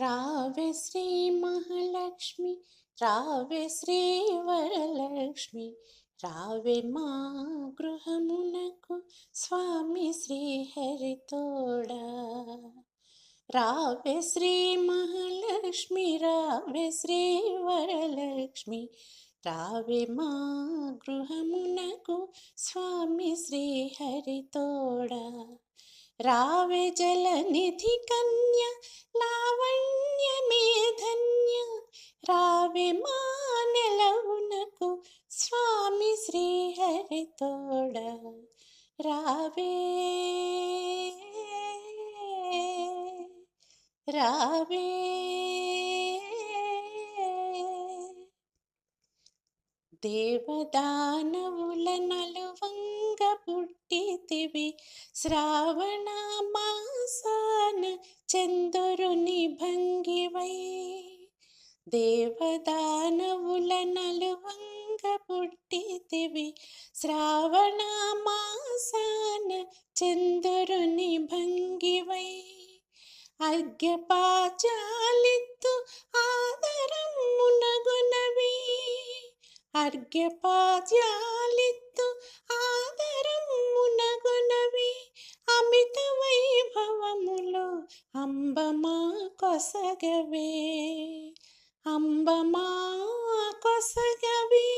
రావే శ్రీ మహాలక్ష్మి, రావే శ్రీ వరలక్ష్మి, రావే మా గృహమునకు స్వామి శ్రీహరితోడా. రావే శ్రీ మహాలక్ష్మి, రావే శ్రీ వరలక్ష్మి, రావే మా గృహమునకు స్వామి శ్రీహరితోడా. రావే జలనిధి కన్య లావణ్యమే ధన్య, రావే మా నెలవునకు స్వామి శ్రీహరితోడ. రావే రావే దేవదానవుల నలువంగ పుట్టితివి, శ్రావణ మాసాన చంద్రుని భంగివై. దేవదానవుల నలువంగ పుట్టితివి, శ్రావణ మాసాన చంద్రుని భంగివై. అర్ఘ్యపాచాలిత్తు ఆదరమునగునవి, అర్ఘ్యపాచాలిత్తు ఆదరమునగునవి. అమిత వైభవములో అంబమా కొసగవే, అంబమా కొసగవే.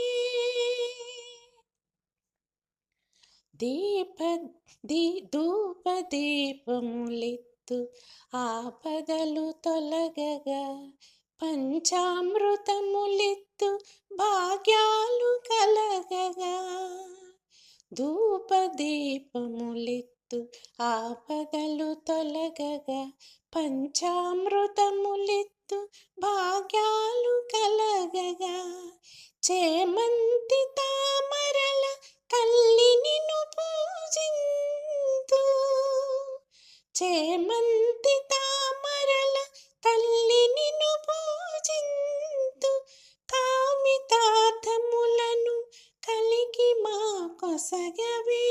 ధూపదీపములిత్తు ఆపదలు తొలగగా, పంచామృతములిత్తు భాగ్యాలు కలగగా. ధూపదీపములిత్తు ఆపదలు తొలగగా, పంచామృతములిత్తు భాగ్యాలు కలగగా. చేమంతి తామరల తల్లి నిన్ను పూజింతు, చేమంతి తామరల తల్లి నిన్ను పూజింతు. కామితార్థములను కలిగి మా కొసగవే,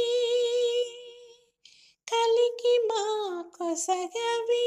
కలిగి మా కొసగవే.